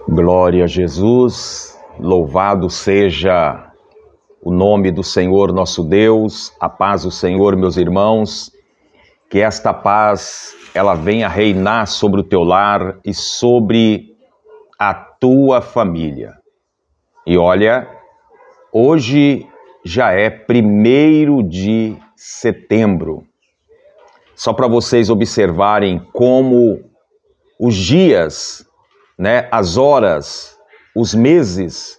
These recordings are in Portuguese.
Glória a Jesus, louvado seja o nome do Senhor nosso Deus, a paz do Senhor, meus irmãos, que esta paz, ela venha reinar sobre o teu lar e sobre a tua família. E olha, hoje já é 1º de setembro, só para vocês observarem como os dias, as horas, os meses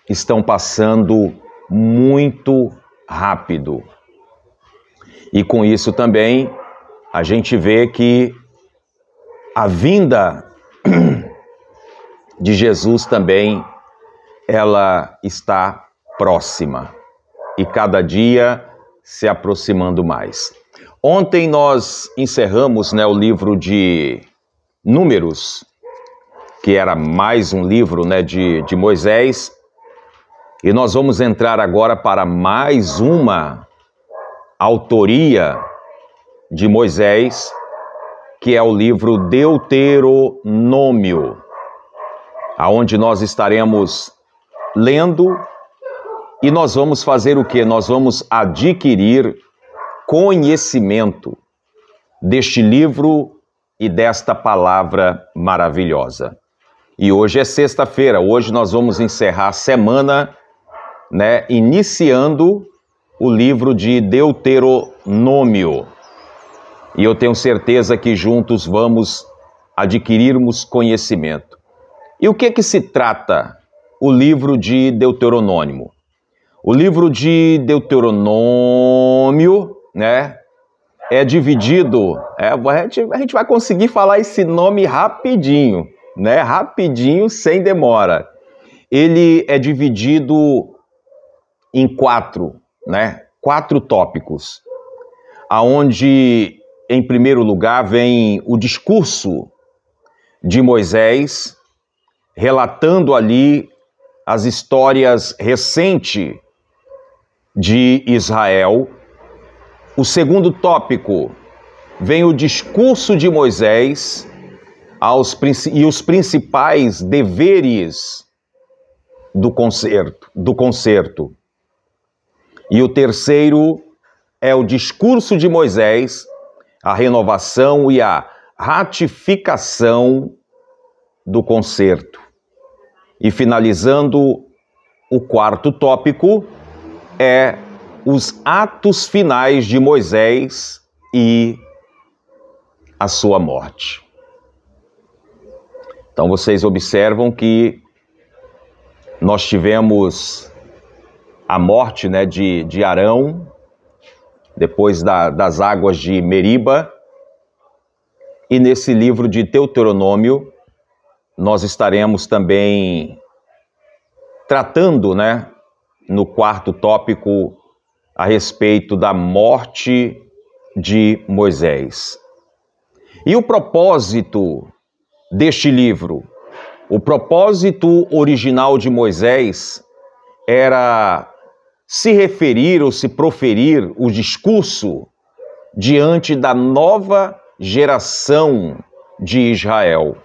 estão passando muito rápido. E com isso também a gente vê que a vinda de Jesus também, ela está próxima e cada dia se aproximando mais. Ontem nós encerramos o livro de Números, que era mais um livro de Moisés, e nós vamos entrar agora para mais uma autoria de Moisés, que é o livro Deuteronômio, aonde nós estaremos lendo e nós vamos fazer o quê? Nós vamos adquirir conhecimento deste livro e desta palavra maravilhosa. E hoje é sexta-feira, hoje nós vamos encerrar a semana, iniciando o livro de Deuteronômio. E eu tenho certeza que juntos vamos adquirirmos conhecimento. E o que se trata o livro de Deuteronômio? O livro de Deuteronômio, é dividido, a gente vai conseguir falar esse nome rapidinho, rapidinho, sem demora. Ele é dividido em quatro tópicos, aonde, em primeiro lugar, vem o discurso de Moisés, relatando ali as histórias recentes de Israel. O segundo tópico vem o discurso de Moisés e os principais deveres do concerto. E o terceiro é o discurso de Moisés, a renovação e a ratificação do concerto. E finalizando, o quarto tópico é os atos finais de Moisés e a sua morte. Então vocês observam que nós tivemos a morte de Arão, depois das águas de Meriba, e nesse livro de Deuteronômio nós estaremos também tratando, no quarto tópico, a respeito da morte de Moisés. E o propósito deste livro, o propósito original de Moisés era se referir ou se proferir o discurso diante da nova geração de Israel.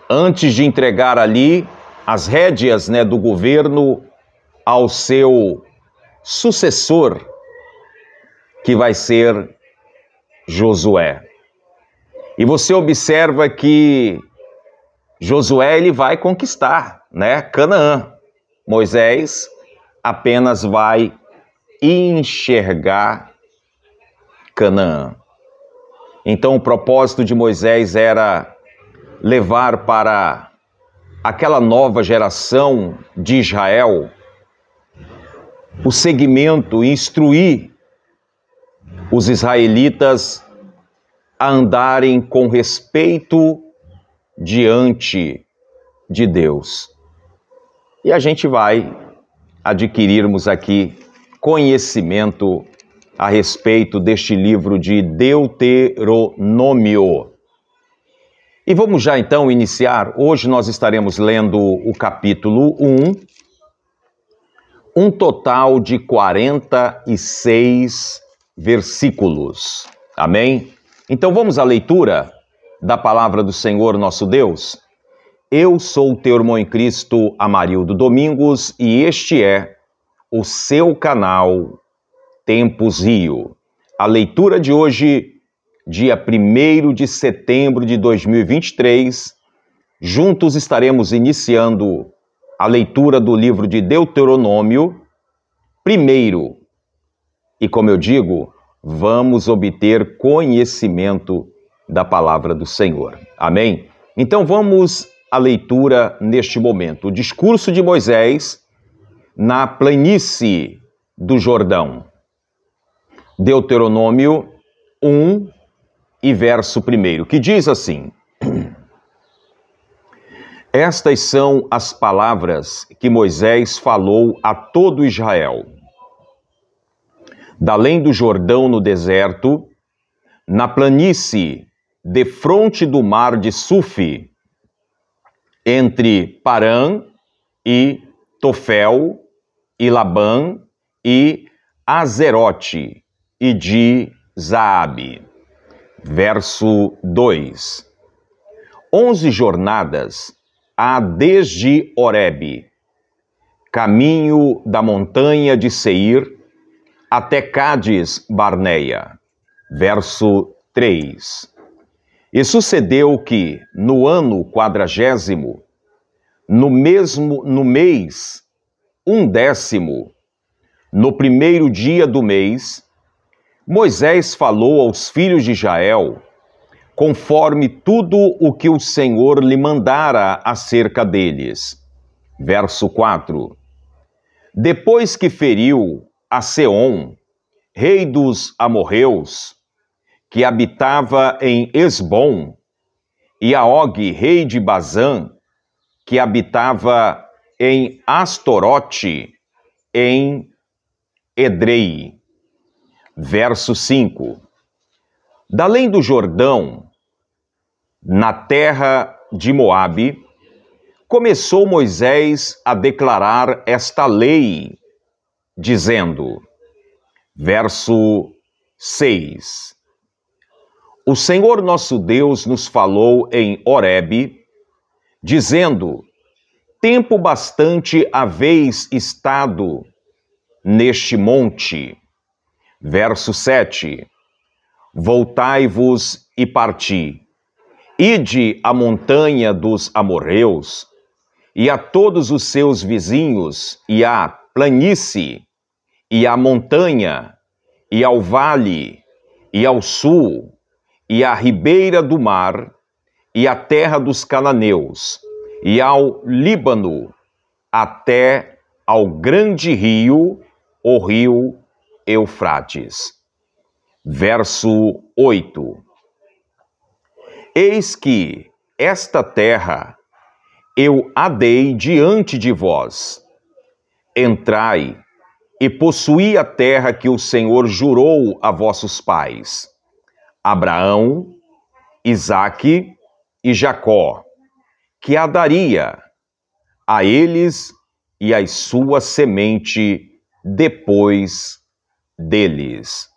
Antes de entregar ali as rédeas do governo ao seu sucessor, que vai ser Josué. E você observa que Josué ele vai conquistar, Canaã. Moisés apenas vai enxergar Canaã. Então o propósito de Moisés era levar para aquela nova geração de Israel o segmento, instruir os israelitas a andarem com respeito diante de Deus. E a gente vai adquirirmos aqui conhecimento a respeito deste livro de Deuteronômio. E vamos já então iniciar. Hoje nós estaremos lendo o capítulo 1, um total de 46 versículos. Amém? Então vamos à leitura da palavra do Senhor nosso Deus. Eu sou o teu irmão em Cristo, Amarildo Domingos, e este é o seu canal Tempos Rio. A leitura de hoje, dia 1º de setembro de 2023, juntos estaremos iniciando a leitura do livro de Deuteronômio, primeiro. E como eu digo, vamos obter conhecimento da palavra do Senhor. Amém? Então vamos à leitura neste momento. O discurso de Moisés na planície do Jordão. Deuteronômio 1 e verso 1, que diz assim: Estas são as palavras que Moisés falou a todo Israel. Da além do Jordão no deserto, na planície, defronte do mar de Sufi, entre Parã e Tofel, e Labã, e Azerote, e de Zaabe. Verso 2. 11 jornadas há desde Horebe, caminho da montanha de Seir, até Cádiz Barneia. Verso 3. E sucedeu que, no ano 40º, no mês 11º, no primeiro dia do mês, Moisés falou aos filhos de Israel, conforme tudo o que o Senhor lhe mandara acerca deles. Verso 4. Depois que feriu a Seom, rei dos amorreus, que habitava em Esbom, e a Og, rei de Bazã, que habitava em Astorote, em Edrei. Verso 5. Da além do Jordão, na terra de Moabe, começou Moisés a declarar esta lei, dizendo, verso 6, O Senhor nosso Deus nos falou em Horebe, dizendo, tempo bastante haveis estado neste monte. Verso 7, Voltai-vos e parti, ide à montanha dos amorreus, e a todos os seus vizinhos, e à planície, e à montanha, e ao vale, e ao sul, e à ribeira do mar, e à terra dos cananeus, e ao Líbano, até ao grande rio, o rio Eufrates. Verso 8. Eis que esta terra eu a dei diante de vós. Entrai e possuí a terra que o Senhor jurou a vossos pais, Abraão, Isaque e Jacó, que a daria a eles e à sua semente depois deles.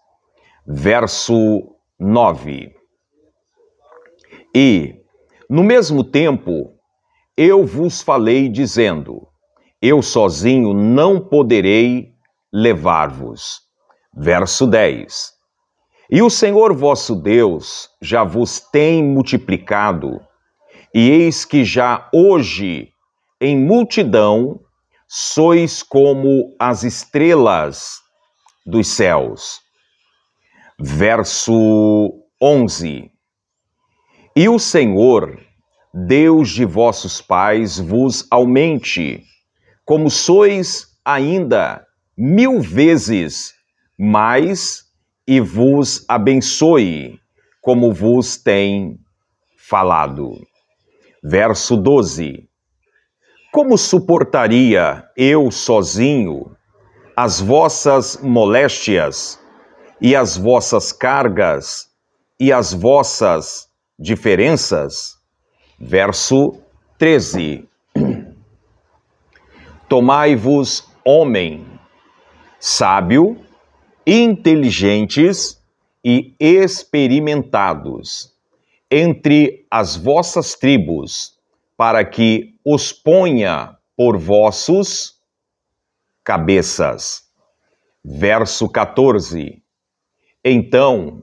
Verso 9. E, no mesmo tempo, eu vos falei dizendo, eu sozinho não poderei levar-vos. Verso 10. E o Senhor vosso Deus já vos tem multiplicado, e eis que já hoje, em multidão, sois como as estrelas dos céus. Verso 11. E o Senhor, Deus de vossos pais, vos aumente, como sois ainda 1000 vezes mais, e vos abençoe, como vos tem falado. Verso 12. Como suportaria eu sozinho as vossas moléstias e as vossas cargas e as vossas diferenças? Verso 13. Tomai-vos homem, sábio, inteligentes e experimentados, entre as vossas tribos, para que os ponha por vossos cabeças. Verso 14. Então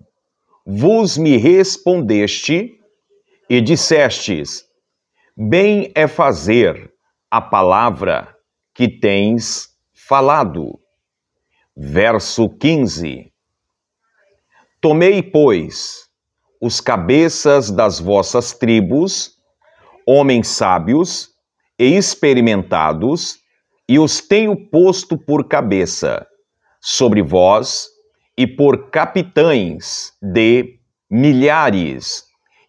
vos me respondeste e dissestes: bem é fazer a palavra que tens falado. Verso 15. Tomei, pois, os cabeças das vossas tribos, homens sábios e experimentados, e os tenho posto por cabeça sobre vós, e por capitães de milhares,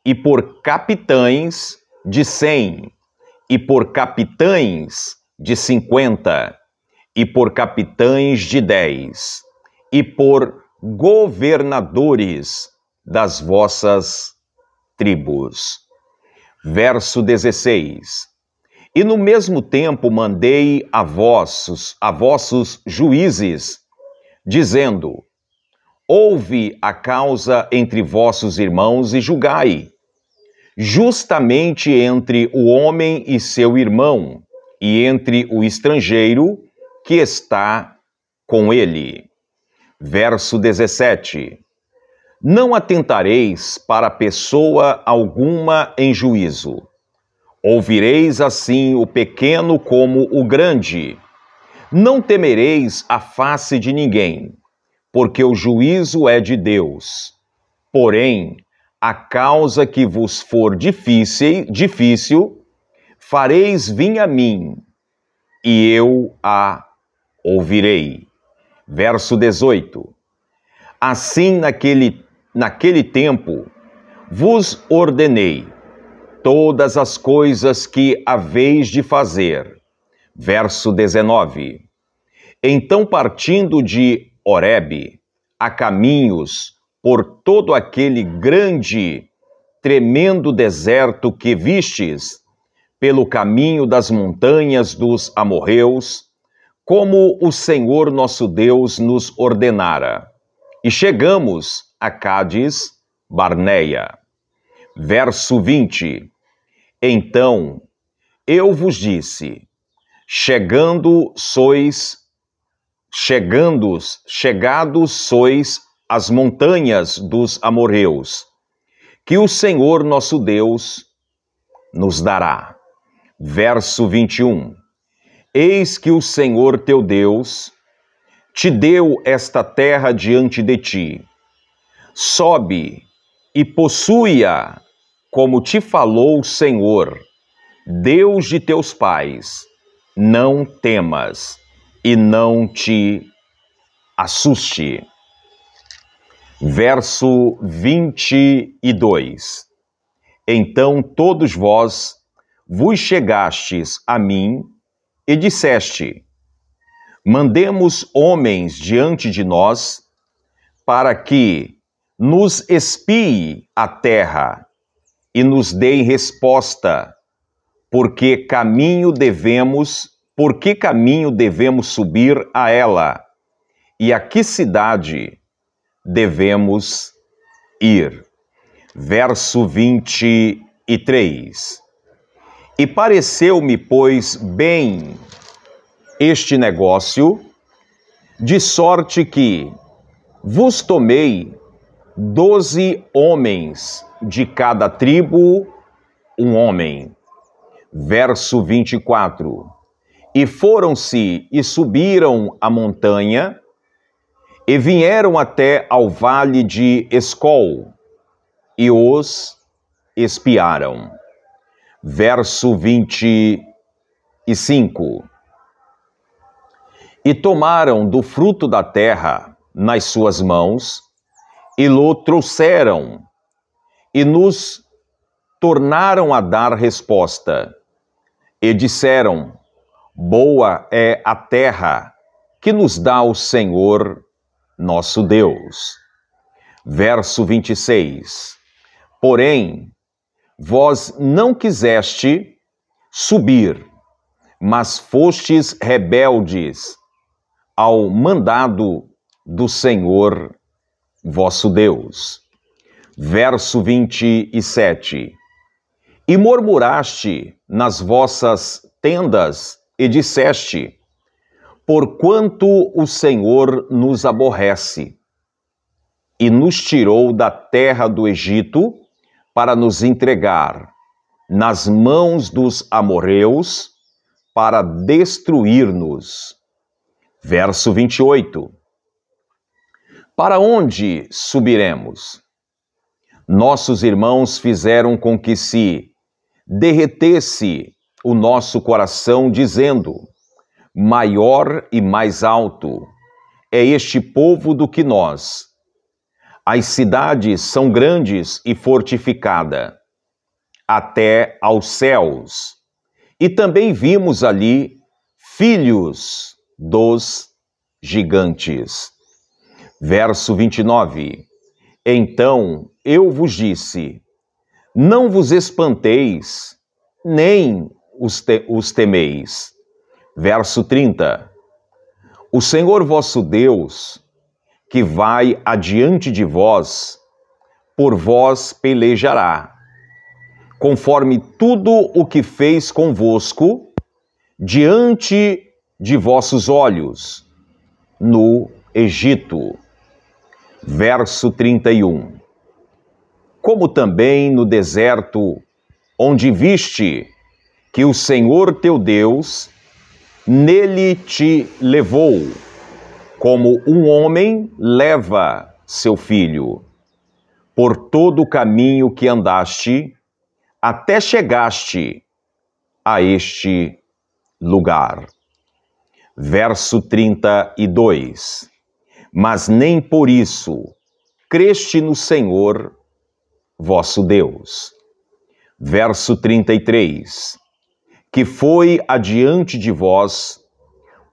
e por capitães de 100, e por capitães de 50, e por capitães de 10, e por governadores das vossas tribos. Verso 16. E no mesmo tempo mandei a vossos juízes, dizendo: ouve a causa entre vossos irmãos e julgai, justamente entre o homem e seu irmão, e entre o estrangeiro que está com ele. Verso 17. Não atentareis para pessoa alguma em juízo. Ouvireis assim o pequeno como o grande. Não temereis a face de ninguém, porque o juízo é de Deus. Porém, a causa que vos for difícil, fareis vir a mim, e eu a ouvirei. Verso 18. Assim, naquele tempo, vos ordenei todas as coisas que haveis de fazer. Verso 19. Então, partindo de Horebe, a caminhos por todo aquele grande, tremendo deserto que vistes, pelo caminho das montanhas dos amorreus, como o Senhor nosso Deus nos ordenara. E chegamos a Cádiz Barneia. Verso 20. Então eu vos disse: chegados sois às montanhas dos amorreus, que o Senhor nosso Deus nos dará. Verso 21. Eis que o Senhor teu Deus te deu esta terra diante de ti. Sobe e possui-a, como te falou o Senhor, Deus de teus pais. Não temas e não te assuste. Verso 22. Então todos vós vos chegastes a mim e disseste: mandemos homens diante de nós, para que nos espie a terra e nos deem resposta, por que caminho devemos subir a ela, e a que cidade devemos ir. Verso 23. E pareceu-me, pois, bem este negócio, de sorte que vos tomei 12 homens, de cada tribo um homem. Verso 24. E foram-se e subiram a montanha, e vieram até ao vale de Escol, e os espiaram. Verso 25. E tomaram do fruto da terra nas suas mãos, e lo trouxeram, e nos tornaram a dar resposta. E disseram: boa é a terra que nos dá o Senhor nosso Deus. Verso 26. Porém, vós não quiseste subir, mas fostes rebeldes ao mandado do Senhor vosso Deus. Verso 27. E murmuraste nas vossas tendas e disseste: porquanto o Senhor nos aborrece e nos tirou da terra do Egito para nos entregar nas mãos dos amorreus para destruir-nos. Verso 28. Para onde subiremos? Nossos irmãos fizeram com que se derretesse o nosso coração, dizendo: maior e mais alto é este povo do que nós. As cidades são grandes e fortificadas, até aos céus. E também vimos ali filhos dos gigantes. Verso 29. Então eu vos disse: não vos espanteis, nem os temeis. Verso 30. O Senhor vosso Deus, que vai adiante de vós, por vós pelejará, conforme tudo o que fez convosco, diante de vossos olhos, no Egito. Verso 31. Como também no deserto, onde viste que o Senhor teu Deus nele te levou, como um homem leva seu filho, por todo o caminho que andaste, até chegaste a este lugar. Verso 32. Mas nem por isso creste no Senhor vosso Deus. Verso 33. Que foi adiante de vós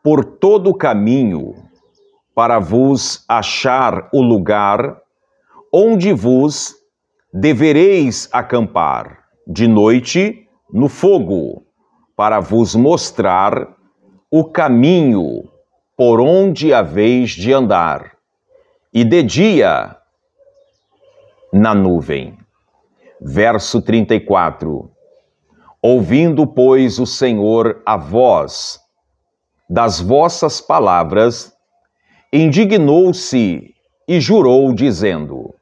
por todo o caminho para vos achar o lugar onde vos devereis acampar de noite no fogo, para vos mostrar o caminho por onde haveis de andar, e de dia na nuvem. Verso 34. Ouvindo, pois, o Senhor a voz das vossas palavras, indignou-se e jurou, dizendo,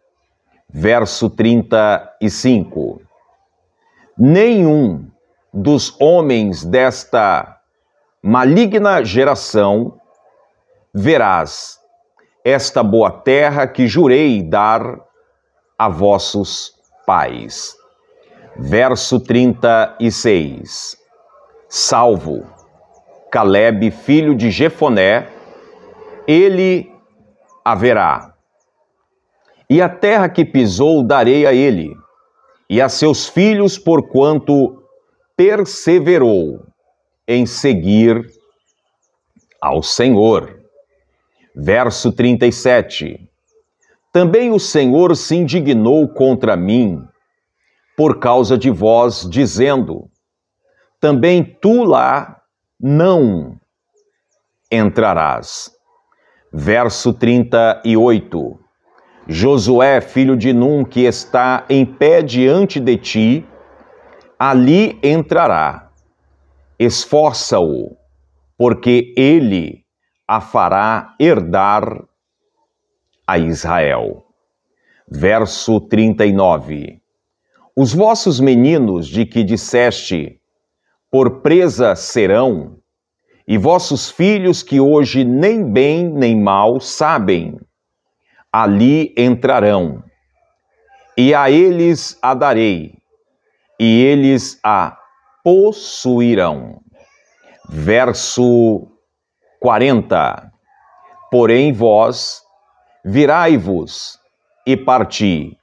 verso 35, nenhum dos homens desta maligna geração verás esta boa terra que jurei dar a vossos pais. Verso 36, salvo Calebe, filho de Jefoné, ele haverá. E a terra que pisou darei a ele, e a seus filhos, porquanto perseverou em seguir ao Senhor. Verso 37. Também o Senhor se indignou contra mim, por causa de vós, dizendo, também tu lá não entrarás. Verso 38. Josué, filho de Num, que está em pé diante de ti, ali entrará. Esforça-o, porque ele a fará herdar a Israel. Verso 39. Os vossos meninos de que disseste, por presa serão, e vossos filhos que hoje nem bem nem mal sabem, ali entrarão, e a eles a darei, e eles a possuirão. Verso 40. Porém vós, virai-vos e parti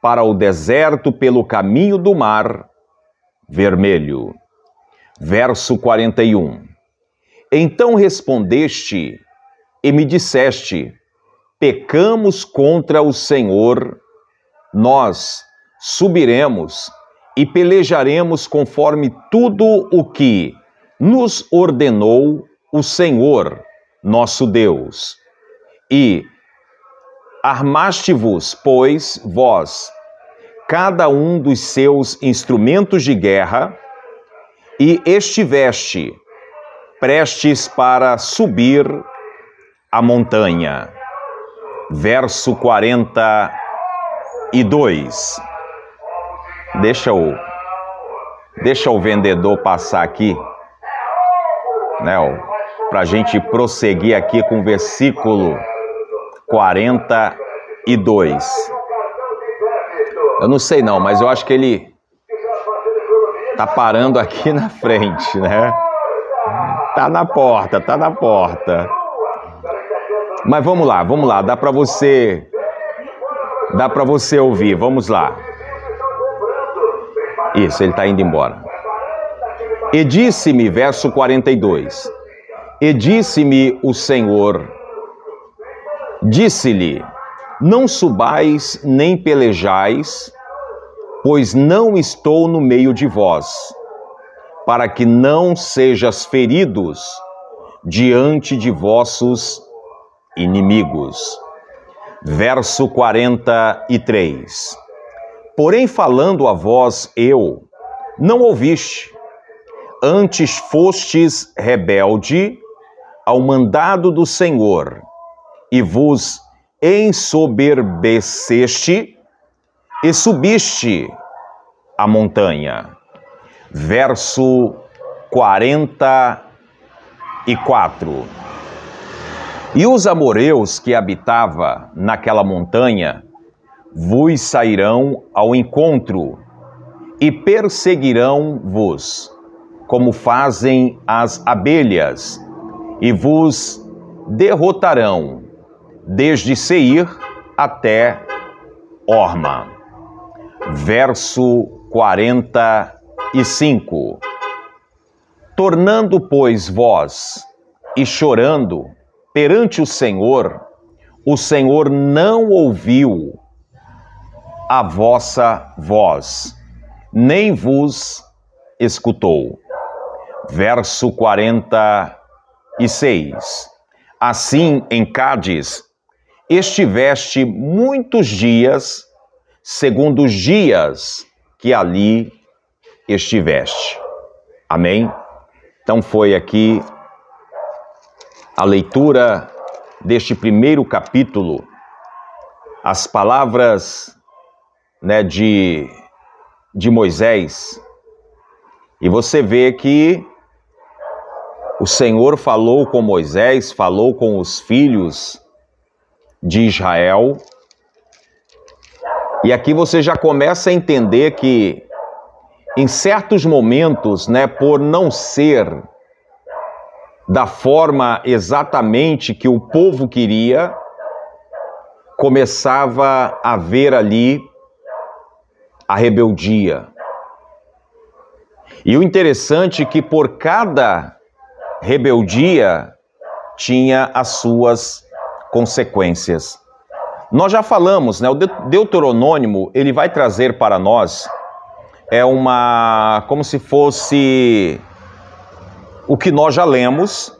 para o deserto pelo caminho do mar vermelho. Verso 41. Então respondeste e me disseste, pecamos contra o Senhor, nós subiremos e pelejaremos conforme tudo o que nos ordenou o Senhor, nosso Deus. E armaste-vos, pois, vós, cada um dos seus instrumentos de guerra e estiveste prestes para subir a montanha. Verso 42. Deixa o vendedor passar aqui, né, para a gente prosseguir aqui com o versículo 42. Eu não sei não, mas eu acho que ele tá parando aqui na frente, né? Tá na porta. Mas vamos lá, dá para você ouvir, vamos lá. Isso, ele está indo embora. E disse-me, verso 42, e disse-me o Senhor, disse-lhe, não subais nem pelejais, pois não estou no meio de vós, para que não sejas feridos diante de vossos inimigos. Verso 43. Porém, falando a vós eu, não ouviste, antes fostes rebelde ao mandado do Senhor, e vos ensoberbeceste e subiste a montanha. Verso 44. E os amoreus que habitavam naquela montanha vos sairão ao encontro e perseguirão-vos, como fazem as abelhas, e vos derrotarão, desde Seir até Horma. Verso 45. Tornando, pois, vós e chorando perante o Senhor não ouviu a vossa voz, nem vos escutou. Verso 46. Assim, em Cádiz, estiveste muitos dias, segundo os dias que ali estiveste. Amém? Então foi aqui a leitura deste primeiro capítulo, as palavras, né, de Moisés. E você vê que o Senhor falou com Moisés, falou com os filhos de Israel. E aqui você já começa a entender que em certos momentos, né, por não ser da forma exatamente que o povo queria, começava a haver ali a rebeldia. E o interessante é que por cada rebeldia tinha as suas consequências. Nós já falamos, né? O Deuteronômio, ele vai trazer para nós como se fosse o que nós já lemos,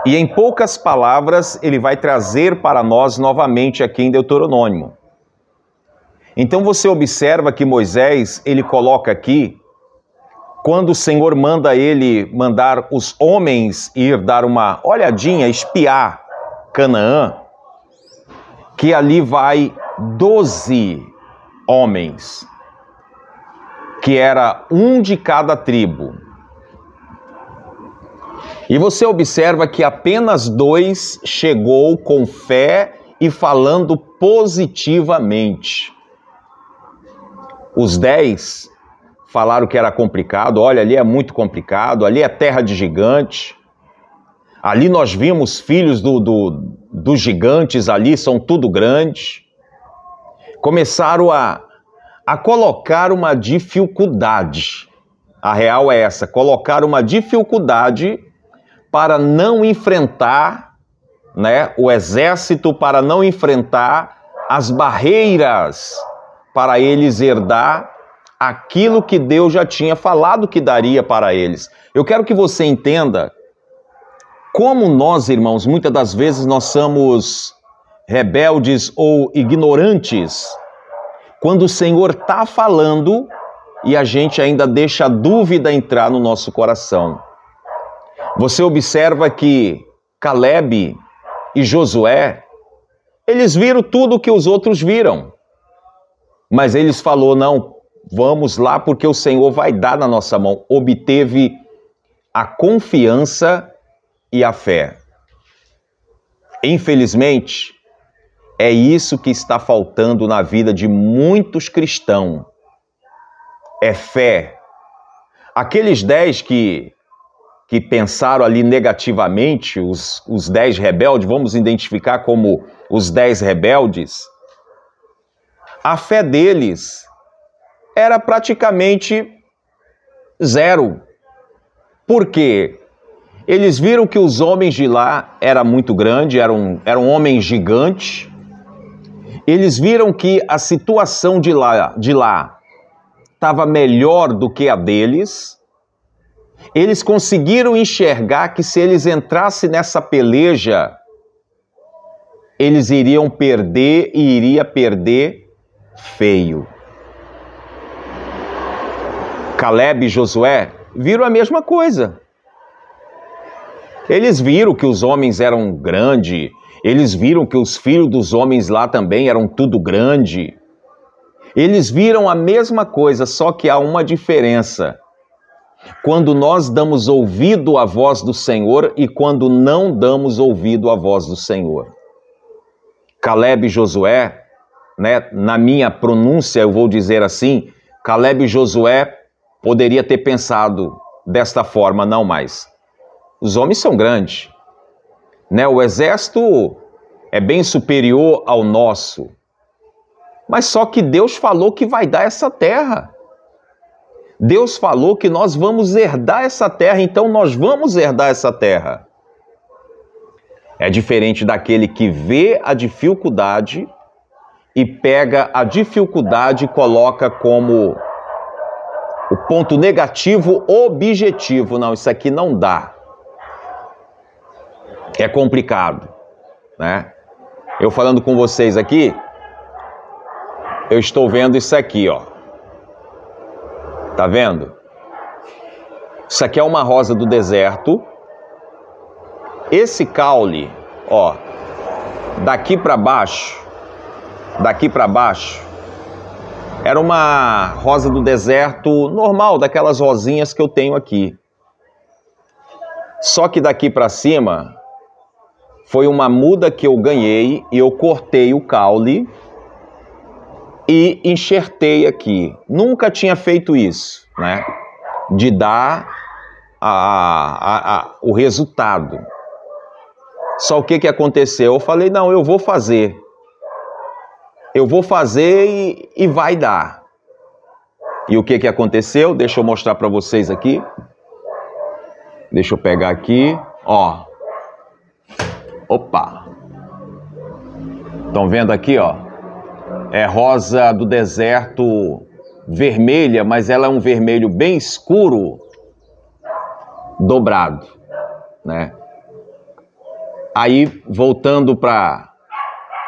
e em poucas palavras ele vai trazer para nós novamente aqui em Deuteronômio. Então você observa que Moisés, ele coloca aqui, quando o Senhor mandar os homens ir dar uma olhadinha, espiar Canaã, que ali vai 12 homens, que era um de cada tribo. E você observa que apenas 2 chegou com fé e falando positivamente. Os 10 falaram que era complicado. Olha, ali é muito complicado, ali é terra de gigante. Ali nós vimos filhos dos gigantes ali, são tudo grande. Começaram a colocar uma dificuldade. A real é essa, colocar uma dificuldade para não enfrentar, né, o exército, para não enfrentar as barreiras, para eles herdar aquilo que Deus já tinha falado que daria para eles. Eu quero que você entenda como nós, irmãos, muitas das vezes nós somos rebeldes ou ignorantes quando o Senhor está falando e a gente ainda deixa a dúvida entrar no nosso coração. Você observa que Caleb e Josué, eles viram tudo o que os outros viram. Mas eles falaram, não, vamos lá porque o Senhor vai dar na nossa mão. Obteve a confiança e a fé. Infelizmente, é isso que está faltando na vida de muitos cristãos. É fé. Aqueles 10 que pensaram ali negativamente, os 10 rebeldes, vamos identificar como os 10 rebeldes, a fé deles era praticamente zero. Por quê? Eles viram que os homens de lá eram muito grandes, eram homens gigantes. Eles viram que a situação de lá estava melhor do que a deles. Eles conseguiram enxergar que se eles entrassem nessa peleja, eles iriam perder e iria perder feio. Caleb e Josué viram a mesma coisa. Eles viram que os homens eram grandes, eles viram que os filhos dos homens lá também eram tudo grande. Eles viram a mesma coisa, só que há uma diferença. Quando nós damos ouvido à voz do Senhor e quando não damos ouvido à voz do Senhor. Caleb e Josué, né, na minha pronúncia eu vou dizer assim, Caleb e Josué poderia ter pensado desta forma, não mais. Os homens são grandes, né? O exército é bem superior ao nosso, mas só que Deus falou que vai dar essa terra. Deus falou que nós vamos herdar essa terra, então nós vamos herdar essa terra. É diferente daquele que vê a dificuldade e pega a dificuldade e coloca como o ponto negativo objetivo. Não, isso aqui não dá. É complicado, né? Eu falando com vocês aqui, eu estou vendo isso aqui, ó. Tá vendo? Isso aqui é uma rosa do deserto. Esse caule, ó, daqui para baixo, era uma rosa do deserto normal, daquelas rosinhas que eu tenho aqui. Só que daqui para cima foi uma muda que eu ganhei e eu cortei o caule e enxertei aqui. Nunca tinha feito isso, né? De dar o resultado. Só o que aconteceu? Eu falei, não, eu vou fazer. Eu vou fazer e vai dar. E o que aconteceu? Deixa eu mostrar para vocês aqui. Deixa eu pegar aqui, ó. Opa! Estão vendo aqui, ó? É rosa do deserto vermelha, mas ela é um vermelho bem escuro, dobrado, né? Aí, voltando para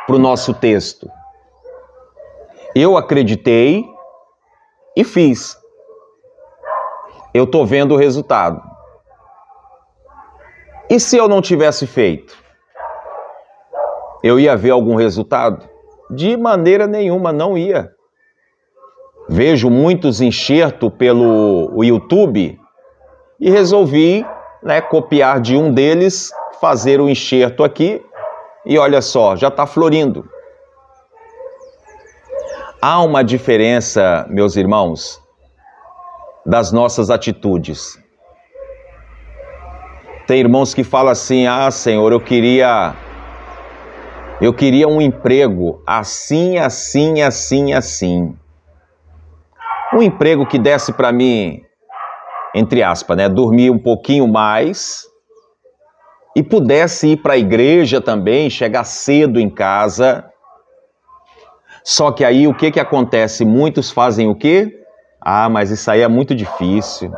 o nosso texto. Eu acreditei e fiz. Eu estou vendo o resultado. E se eu não tivesse feito? Eu ia ver algum resultado? De maneira nenhuma, não ia. Vejo muitos enxertos pelo YouTube e resolvi, né, copiar de um deles, fazer o enxerto aqui e olha só, já está florindo. Há uma diferença, meus irmãos, das nossas atitudes. Tem irmãos que falam assim, ah, Senhor, eu queria um emprego assim, assim, assim, assim. Um emprego que desse para mim, entre aspas, né, dormir um pouquinho mais e pudesse ir para a igreja também, chegar cedo em casa. Só que aí o que acontece? Muitos fazem o quê? Ah, mas isso aí é muito difícil.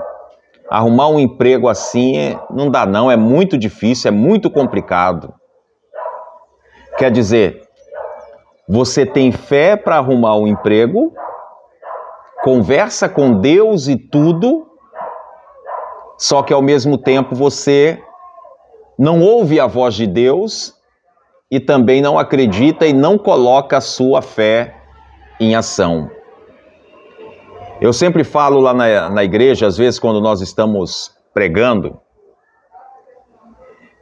Arrumar um emprego assim não dá não, é muito difícil, é muito complicado. Quer dizer, Você tem fé para arrumar um emprego, conversa com Deus e tudo, só que ao mesmo tempo você não ouve a voz de Deus e também não acredita e não coloca a sua fé em ação. Eu sempre falo lá na igreja, às vezes quando nós estamos pregando,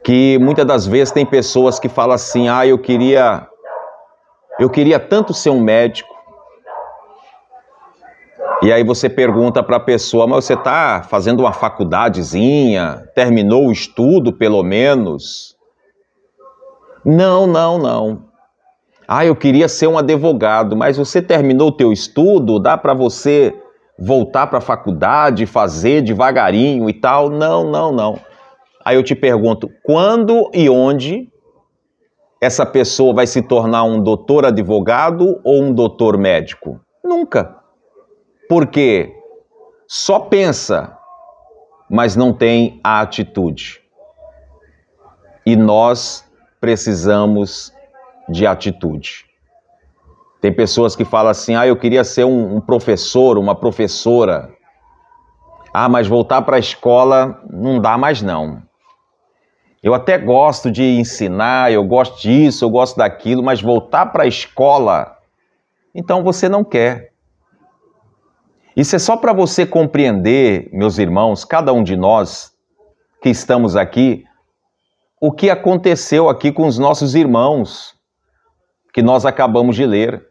que muitas das vezes tem pessoas que falam assim, eu queria tanto ser um médico. E aí você pergunta para a pessoa, mas você está fazendo uma faculdadezinha? Terminou o estudo, pelo menos? Não. Eu queria ser um advogado, mas você terminou o teu estudo? Dá para você voltar para a faculdade, fazer devagarinho e tal? Não. Aí eu te pergunto, quando e onde essa pessoa vai se tornar um doutor advogado ou um doutor médico? Nunca. Porque só pensa, mas não tem a atitude. E nós precisamos de atitude. Tem pessoas que falam assim, eu queria ser um professor, uma professora. Mas voltar para a escola não dá mais não. Eu até gosto de ensinar, eu gosto disso, eu gosto daquilo, mas voltar para a escola, então você não quer. Isso é só para você compreender, meus irmãos, cada um de nós que estamos aqui, o que aconteceu aqui com os nossos irmãos, que nós acabamos de ler.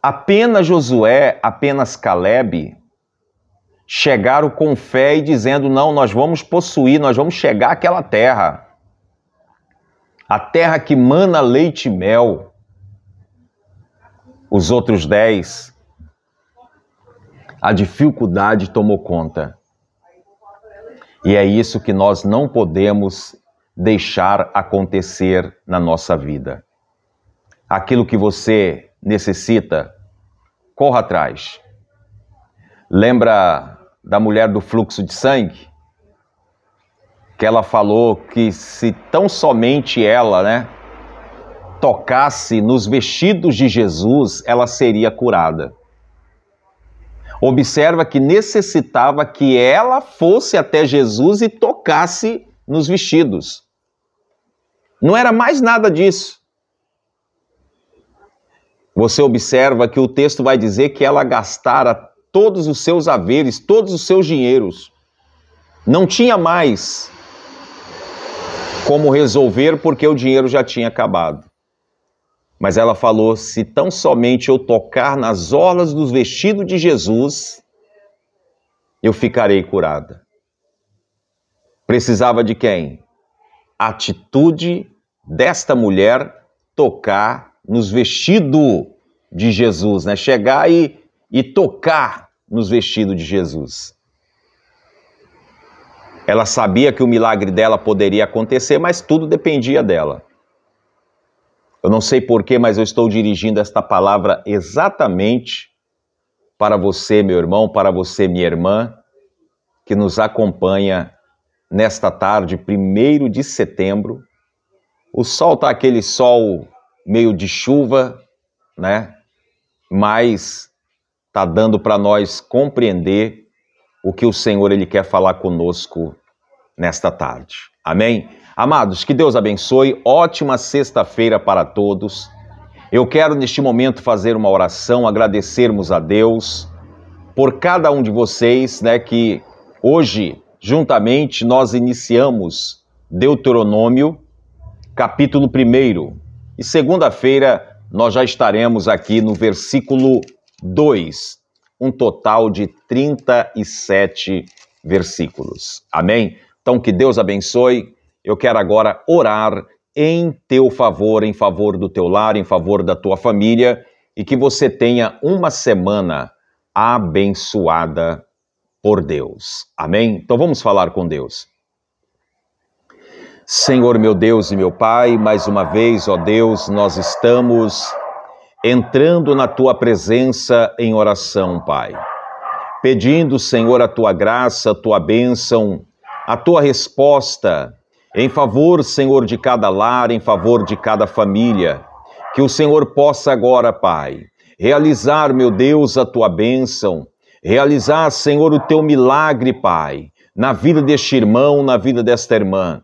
Apenas Josué, apenas Caleb chegaram com fé e dizendo, não, nós vamos possuir, nós vamos chegar àquela terra. A terra que mana leite e mel. Os outros 10, a dificuldade tomou conta. E é isso que nós não podemos deixar acontecer na nossa vida. Aquilo que você necessita, corra atrás. Lembra da mulher do fluxo de sangue? Que ela falou que se tão somente ela, tocasse nos vestidos de Jesus, ela seria curada. Observa que necessitava que ela fosse até Jesus e tocasse nos vestidos. Não era mais nada disso. Você observa que o texto vai dizer que ela gastara todos os seus haveres, todos os seus dinheiros. Não tinha mais como resolver porque o dinheiro já tinha acabado. Mas ela falou, se tão somente eu tocar nas orlas dos vestidos de Jesus, eu ficarei curada. Precisava de quem? A atitude desta mulher tocar nos vestidos de Jesus, chegar e tocar nos vestidos de Jesus. Ela sabia que o milagre dela poderia acontecer, mas tudo dependia dela. Eu não sei porquê, mas eu estou dirigindo esta palavra exatamente para você, meu irmão, para você, minha irmã, que nos acompanha nesta tarde, 1º de setembro. O sol está aquele sol meio de chuva, mas está dando para nós compreender o que o Senhor ele quer falar conosco nesta tarde. Amém? Amados, que Deus abençoe, ótima sexta-feira para todos. Eu quero neste momento fazer uma oração, agradecermos a Deus por cada um de vocês, que hoje, juntamente, nós iniciamos Deuteronômio, capítulo 1. E segunda-feira nós já estaremos aqui no versículo 2, um total de 37 versículos. Amém? Então, que Deus abençoe. Eu quero agora orar em teu favor, em favor do teu lar, em favor da tua família, e que você tenha uma semana abençoada por Deus. Amém? Então vamos falar com Deus. Senhor meu Deus e meu Pai, mais uma vez, ó Deus, nós estamos entrando na tua presença em oração, Pai. Pedindo, Senhor, a tua graça, a tua bênção, a tua resposta, em favor, Senhor, de cada lar, em favor de cada família. Que o Senhor possa agora, Pai, realizar, meu Deus, a tua bênção, realizar, Senhor, o teu milagre, Pai, na vida deste irmão, na vida desta irmã.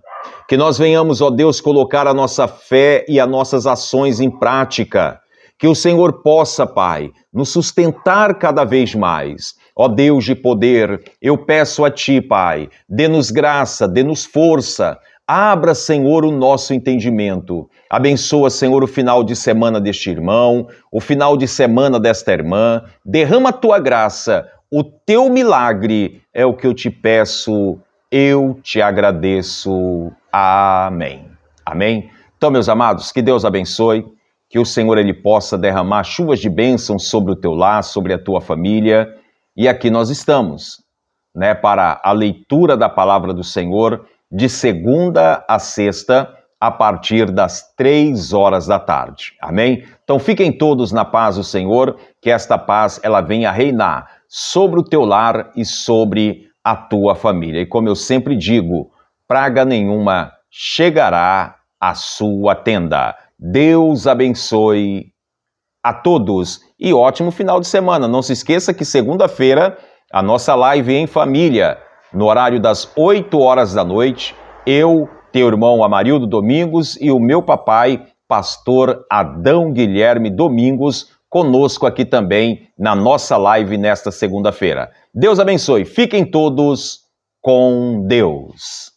Que nós venhamos, ó Deus, colocar a nossa fé e as nossas ações em prática. Que o Senhor possa, Pai, nos sustentar cada vez mais. Ó Deus de poder, eu peço a Ti, Pai, dê-nos graça, dê-nos força. Abra, Senhor, o nosso entendimento. Abençoa, Senhor, o final de semana deste irmão, o final de semana desta irmã. Derrama a Tua graça, o Teu milagre é o que eu te peço, eu te agradeço. Amém. Amém? Então, meus amados, que Deus abençoe, que o Senhor ele possa derramar chuvas de bênção sobre o teu lar, sobre a tua família. E aqui nós estamos, né, para a leitura da palavra do Senhor, de segunda a sexta, a partir das 3 horas da tarde. Amém? Então fiquem todos na paz do Senhor, que esta paz ela venha reinar sobre o teu lar e sobre a tua família. E como eu sempre digo, praga nenhuma chegará à sua tenda. Deus abençoe a todos e ótimo final de semana. Não se esqueça que segunda-feira a nossa live em família, no horário das 8 horas da noite, eu, teu irmão Amarildo Domingos e o meu papai, pastor Adão Guilherme Domingos, conosco aqui também na nossa live nesta segunda-feira. Deus abençoe. Fiquem todos com Deus.